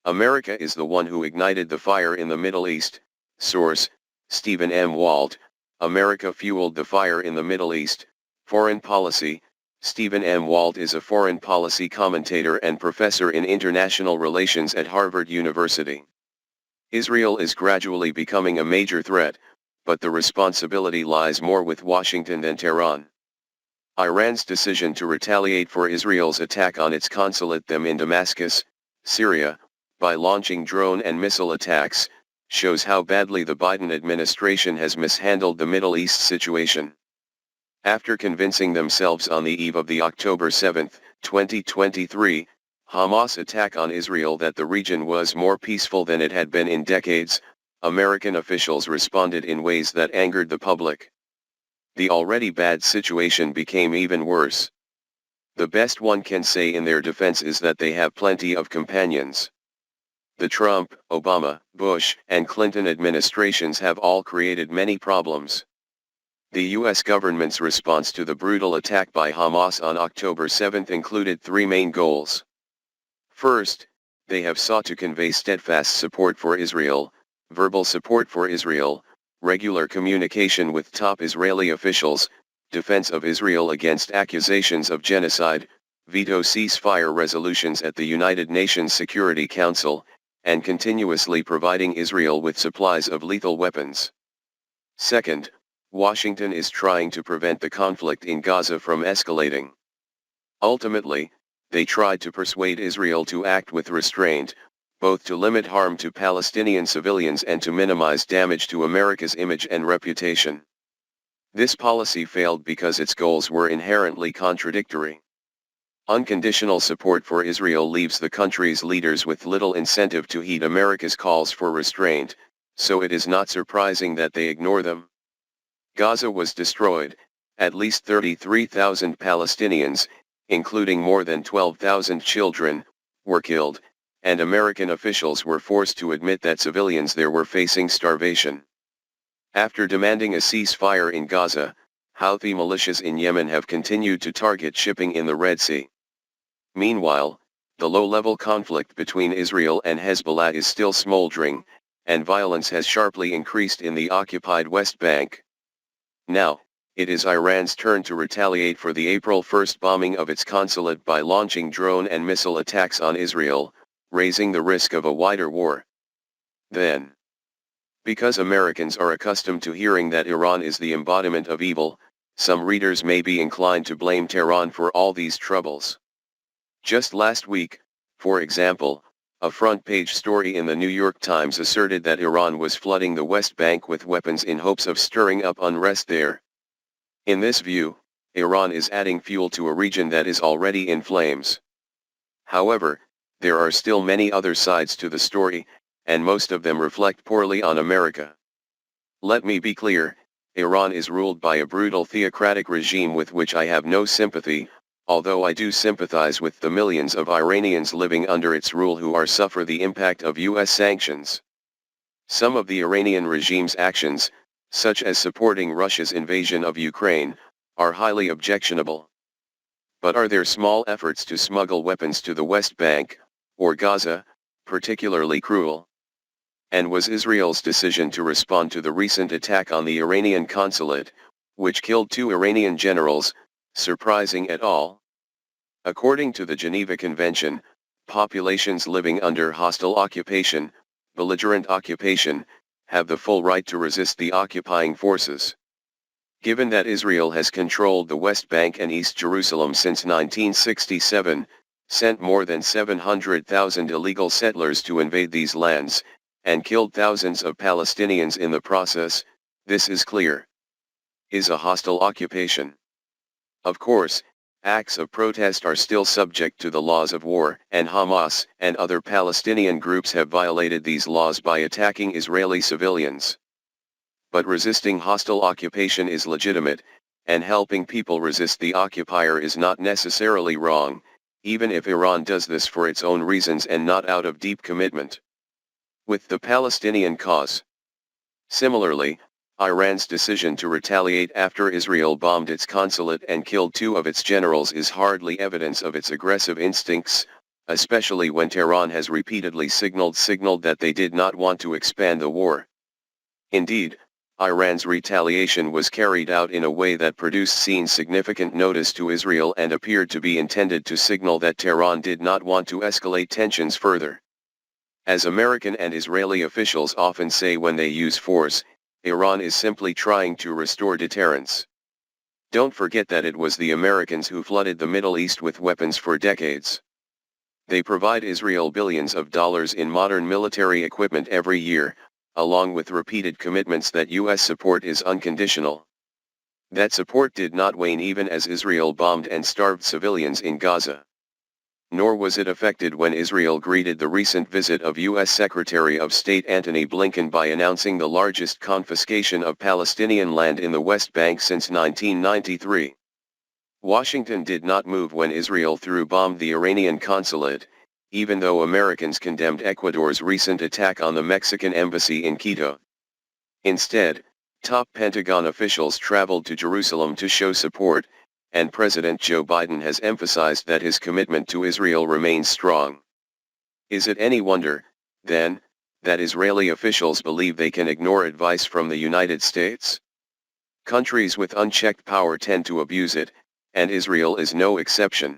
America is the one who ignited the fire in the Middle East. Source, Stephen M. Walt, America fueled the fire in the Middle East. Foreign Policy. Stephen M. Walt is a foreign policy commentator and professor in international relations at Harvard University. Israel is gradually becoming a major threat, but the responsibility lies more with Washington than Tehran. Iran's decision to retaliate for Israel's attack on its consulate in Damascus, Syria, by launching drone and missile attacks, shows how badly the Biden administration has mishandled the Middle East situation. After convincing themselves on the eve of the October 7, 2023, Hamas attack on Israel that the region was more peaceful than it had been in decades, American officials responded in ways that angered the public. The already bad situation became even worse. The best one can say in their defense is that they have plenty of companions. The Trump, Obama, Bush, and Clinton administrations have all created many problems. The U.S. government's response to the brutal attack by Hamas on October 7 included three main goals. First, they have sought to convey steadfast support for Israel, verbal support for Israel, regular communication with top Israeli officials, defense of Israel against accusations of genocide, veto ceasefire resolutions at the United Nations Security Council, and continuously providing Israel with supplies of lethal weapons. Second, Washington is trying to prevent the conflict in Gaza from escalating. Ultimately, they tried to persuade Israel to act with restraint, both to limit harm to Palestinian civilians and to minimize damage to America's image and reputation. This policy failed because its goals were inherently contradictory. Unconditional support for Israel leaves the country's leaders with little incentive to heed America's calls for restraint, so it is not surprising that they ignore them. Gaza was destroyed, at least 33,000 Palestinians, including more than 12,000 children, were killed, and American officials were forced to admit that civilians there were facing starvation. After demanding a ceasefire in Gaza, Houthi militias in Yemen have continued to target shipping in the Red Sea. Meanwhile, the low-level conflict between Israel and Hezbollah is still smoldering, and violence has sharply increased in the occupied West Bank. Now, it is Iran's turn to retaliate for the April 1 bombing of its consulate by launching drone and missile attacks on Israel, raising the risk of a wider war. Then, because Americans are accustomed to hearing that Iran is the embodiment of evil, some readers may be inclined to blame Tehran for all these troubles. Just last week, for example, a front-page story in the New York Times asserted that Iran was flooding the West Bank with weapons in hopes of stirring up unrest there. In this view, Iran is adding fuel to a region that is already in flames. However, there are still many other sides to the story, and most of them reflect poorly on America. Let me be clear, Iran is ruled by a brutal theocratic regime with which I have no sympathy, although I do sympathize with the millions of Iranians living under its rule who suffer the impact of U.S. sanctions. Some of the Iranian regime's actions, such as supporting Russia's invasion of Ukraine, are highly objectionable. But are there small efforts to smuggle weapons to the West Bank, or Gaza, particularly cruel? And was Israel's decision to respond to the recent attack on the Iranian consulate, which killed 2 Iranian generals, surprising at all? According to the Geneva Convention, populations living under hostile occupation, belligerent occupation, have the full right to resist the occupying forces. Given that Israel has controlled the West Bank and East Jerusalem since 1967, sent more than 700,000 illegal settlers to invade these lands, and killed thousands of Palestinians in the process, this is clear. Is a hostile occupation. Of course, acts of protest are still subject to the laws of war, and Hamas and other Palestinian groups have violated these laws by attacking Israeli civilians. But resisting hostile occupation is legitimate, and helping people resist the occupier is not necessarily wrong, even if Iran does this for its own reasons and not out of deep commitment with the Palestinian cause. Similarly, Iran's decision to retaliate after Israel bombed its consulate and killed 2 of its generals is hardly evidence of its aggressive instincts. especially when Tehran has repeatedly signaled that they did not want to expand the war. Indeed, Iran's retaliation was carried out in a way that produced significant notice to Israel and appeared to be intended to signal that Tehran did not want to escalate tensions further. As American and Israeli officials often say when they use force, Iran is simply trying to restore deterrence. Don't forget that it was the Americans who flooded the Middle East with weapons for decades. They provide Israel billions of dollars in modern military equipment every year, along with repeated commitments that U.S. support is unconditional. That support did not wane even as Israel bombed and starved civilians in Gaza. Nor was it affected when Israel greeted the recent visit of U.S. Secretary of State Antony Blinken by announcing the largest confiscation of Palestinian land in the West Bank since 1993. Washington did not move when Israel bombed the Iranian consulate, even though Americans condemned Ecuador's recent attack on the Mexican embassy in Quito. Instead, top Pentagon officials traveled to Jerusalem to show support, and President Joe Biden has emphasized that his commitment to Israel remains strong. Is it any wonder, then, that Israeli officials believe they can ignore advice from the United States? Countries with unchecked power tend to abuse it, and Israel is no exception.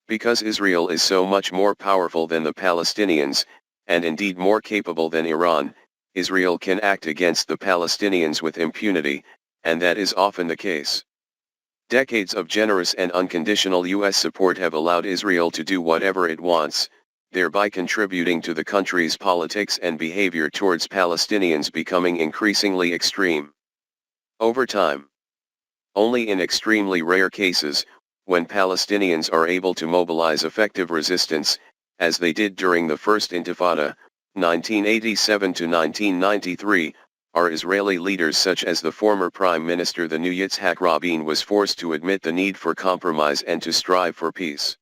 Because Israel is so much more powerful than the Palestinians, and indeed more capable than Iran, Israel can act against the Palestinians with impunity, and that is often the case. Decades of generous and unconditional U.S. support have allowed Israel to do whatever it wants, thereby contributing to the country's politics and behavior towards Palestinians becoming increasingly extreme. Over time, only in extremely rare cases, when Palestinians are able to mobilize effective resistance, as they did during the First Intifada, 1987 to 1993, are Israeli leaders such as the former Prime Minister the new Yitzhak Rabin was forced to admit the need for compromise and to strive for peace.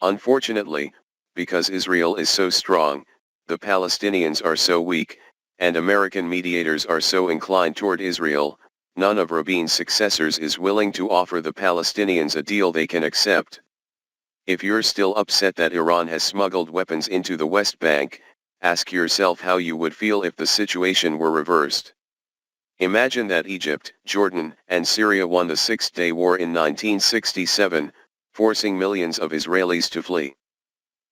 Unfortunately, because Israel is so strong, the Palestinians are so weak, and American mediators are so inclined toward Israel, none of Rabin's successors is willing to offer the Palestinians a deal they can accept. If you're still upset that Iran has smuggled weapons into the West Bank, ask yourself how you would feel if the situation were reversed. Imagine that Egypt, Jordan, and Syria won the Six-Day War in 1967, forcing millions of Israelis to flee.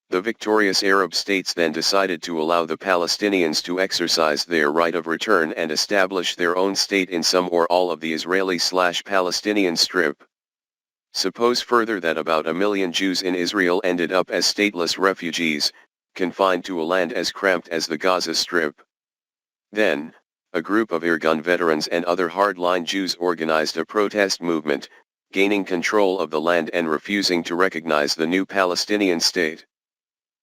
The victorious Arab states then decided to allow the Palestinians to exercise their right of return and establish their own state in some or all of the Israeli/Palestinian Strip. Suppose further that about 1 million Jews in Israel ended up as stateless refugees, confined to a land as cramped as the Gaza Strip. Then, a group of Irgun veterans and other hardline Jews organized a protest movement, gaining control of the land and refusing to recognize the new Palestinian state.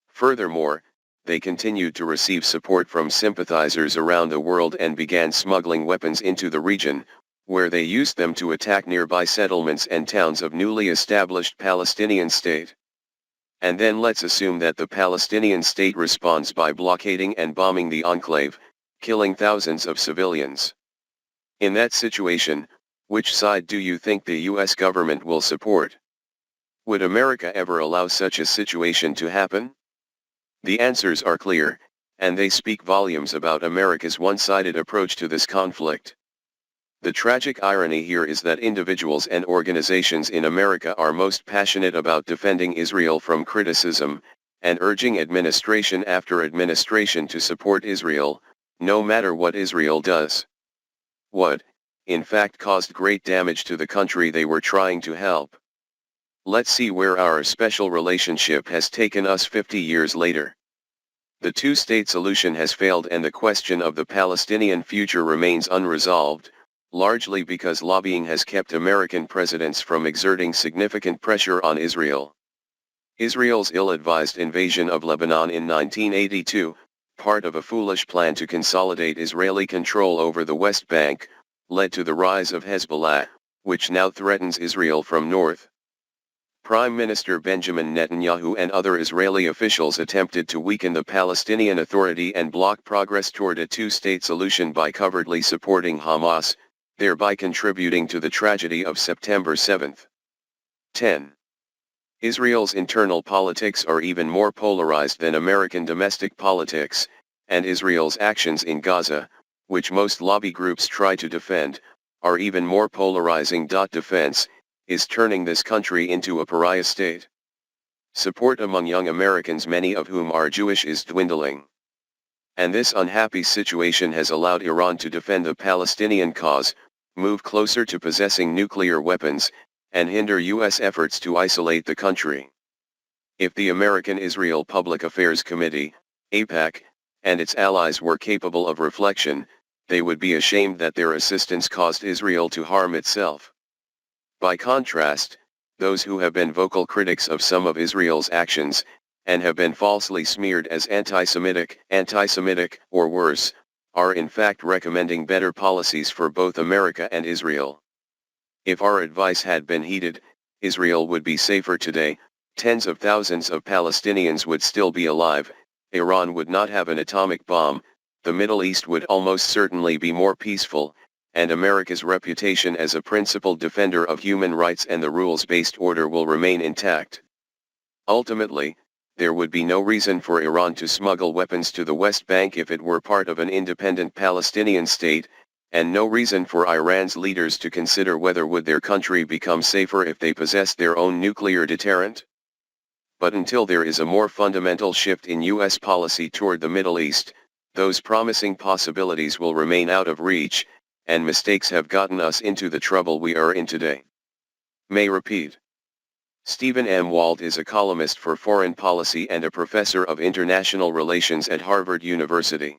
Furthermore, they continued to receive support from sympathizers around the world and began smuggling weapons into the region, where they used them to attack nearby settlements and towns of newly established Palestinian state. And then let's assume that the Palestinian state responds by blockading and bombing the enclave, killing thousands of civilians. In that situation, which side do you think the U.S. government will support? Would America ever allow such a situation to happen? The answers are clear, and they speak volumes about America's one-sided approach to this conflict. The tragic irony here is that individuals and organizations in America are most passionate about defending Israel from criticism, and urging administration after administration to support Israel, no matter what Israel does. What, in fact, caused great damage to the country they were trying to help. Let's see where our special relationship has taken us 50 years later. The two-state solution has failed and the question of the Palestinian future remains unresolved, largely because lobbying has kept American presidents from exerting significant pressure on Israel. Israel's ill-advised invasion of Lebanon in 1982, part of a foolish plan to consolidate Israeli control over the West Bank, led to the rise of Hezbollah, which now threatens Israel from north. Prime Minister Benjamin Netanyahu and other Israeli officials attempted to weaken the Palestinian Authority and block progress toward a two-state solution by covertly supporting Hamas, thereby contributing to the tragedy of September 7. 10. Israel's internal politics are even more polarized than American domestic politics, and Israel's actions in Gaza, which most lobby groups try to defend, are even more polarizing. Defense is turning this country into a pariah state. Support among young Americans, many of whom are Jewish, is dwindling. And this unhappy situation has allowed Iran to defend the Palestinian cause, move closer to possessing nuclear weapons, and hinder U.S. efforts to isolate the country. If the American-Israel Public Affairs Committee, AIPAC, and its allies were capable of reflection, they would be ashamed that their assistance caused Israel to harm itself. By contrast, those who have been vocal critics of some of Israel's actions, and have been falsely smeared as anti-Semitic, or worse, are in fact recommending better policies for both America and Israel. If our advice had been heeded, Israel would be safer today, tens of thousands of Palestinians would still be alive, Iran would not have an atomic bomb, the Middle East would almost certainly be more peaceful, and America's reputation as a principled defender of human rights and the rules-based order will remain intact. Ultimately, there would be no reason for Iran to smuggle weapons to the West Bank if it were part of an independent Palestinian state, and no reason for Iran's leaders to consider whether would their country become safer if they possess their own nuclear deterrent. But until there is a more fundamental shift in U.S. policy toward the Middle East, those promising possibilities will remain out of reach, and mistakes have gotten us into the trouble we are in today. May repeat. Stephen M. Walt is a columnist for foreign policy and a professor of international relations at Harvard University.